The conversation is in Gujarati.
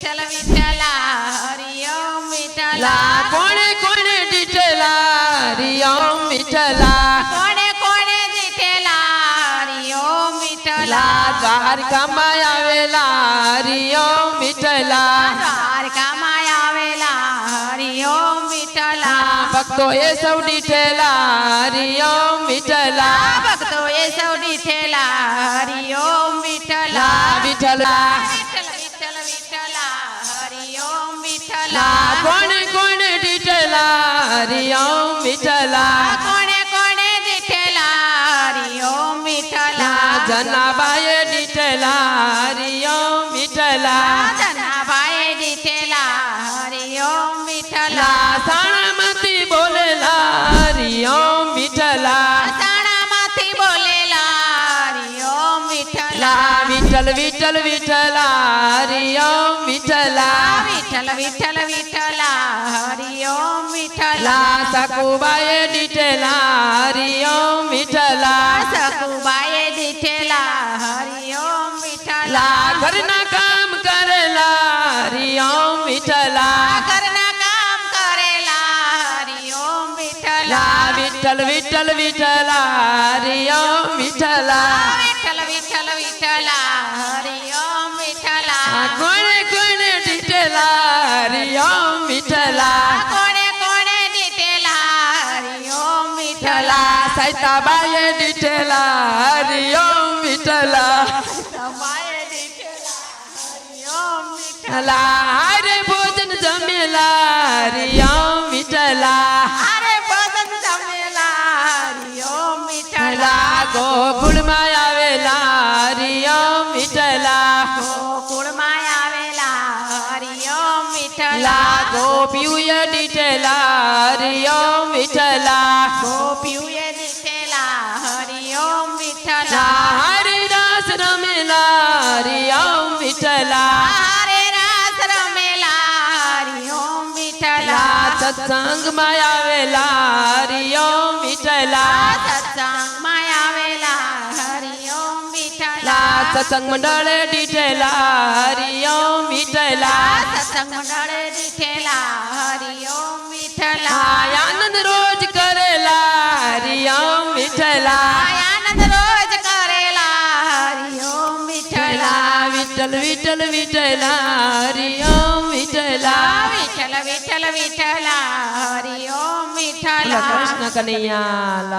विठ्ठल विठ्ठला हरि ओम विठ्ठला कोणे कोणे दिठेला हरि ओम विठ्ठला कोणे कोणे दिठेला हरि ओम विठ्ठला દ્વારકામાં આવેલા હરિ ઓમ વિઠ્ઠલા દ્વારકામાં આવેલા હરિ ઓમ વિઠ્ઠલા ભક્તોએ સૌ દીઠેલા હરિ ઓમ વિઠ્ઠલા ભક્તોએ સૌ દીઠેલા હરિ ઓમ વિઠ્ઠલા વિઠ્ઠલા વિઠ્ઠલ વિઠ્ઠલ વિઠ્ઠલા હરિ ઓમ વિઠ્ઠલા કોણે કોણે દીઠેલા હરિ ઓમ વિઠ્ઠલા કોણે કોણે દીઠેલા હરિ ઓમ વિઠ્ઠલા જનાબાએ દીઠેલા હરિ ઓમ વિઠ્ઠલા જનાભાઈ દીઠેલા હરિ ઓમ વિઠ્ઠલા સાણામાંથી બોલેલા હરિ ઓમ વિઠ્ઠલા સાણામાંથી બોલેલા હરિ ઓમ વિઠ્ઠલા વિઠ્ઠલ વિઠ્ઠલ વિઠ્ઠલા હરિ ઓમ વિઠ્ઠલા વિઠ્ઠલ વિઠ્ઠલ વિઠ્ઠલા હરિ ઓમ વિઠ્ઠલા સકુબાએ દીઠેલા હરિ ઓમ વિઠ્ઠલા સકુબાએ દીઠેલા હરિ ઓમ વિઠ્ઠલા ઘરના કામ કરેલા હરિ ઓમ વિઠ્ઠલા ઘરના કામ કરેલા હરિ ઓમ વિઠ્ઠલા વિઠ્ઠલ વિઠ્ઠલ વિઠ્ઠલા હરિ ઓમ વિઠ્ઠલા વિઠ્ઠલ વિઠ્ઠલ વિઠ્ઠલા હરિ ઓમ વિઠ્ઠલા કોણે કોણે દીઠેલા હરિ ઓમ વિઠ્ઠલા કોણે કોણે દીઠેલા હરિ ઓમ વિઠ્ઠલા સૈતાબાએ દીઠેલા હરિ ઓમ વિઠ્ઠલા તમારે દીઠેલા હરિ ઓમ વિઠ્ઠલા હારે ભોજન જમેલા હરિ ઓમ વિઠ્ઠલા અરે ભજન જમેલા હરિ ઓમ વિઠ્ઠલા ગોકુળમાં આવેલા હરિ ઓમ વિઠ્ઠલા ગોકુળમાં આવેલા હરિ ઓમ વિઠ્ઠલા ગોપીઓએ દીઠેલા હરિ ઓમ વિઠ્ઠલા ગોપીઓએ દીઠેલા હરિ ઓમ વિઠ્ઠલા હરિદાસ રમેલા હરિ ઓમ વિઠ્ઠલા હરે રાસ રમેલા હરિ ઓમ વિઠ્ઠલા સત્સંગમાં આવેલા હરિ ઓમ વિઠ્ઠલા સત્સંગમાં આવેલા હરિ ઓમ વિઠ્ઠલા સત્સંગ મંડળે દીઠેલા હરિ ઓમ વિઠ્ઠલા સત્સંગ મંડળે દીઠેલા હરિ ઓમ વિઠ્ઠલા આનંદ રોજ કરેલા હરિ ઓમ વિઠ્ઠલા આનંદ રોજ કરેલા હરિ ઓમ વિઠ્ઠલા વિઠ્ઠલ વિઠ્ઠલ વિઠ્ઠલા હરિ ઓમ વિઠ્ઠલા વિઠ્ઠલ વિઠ્ઠલ વિઠ્ઠલા હરિ ઓમ વિઠ્ઠલા કૃષ્ણ કનૈયા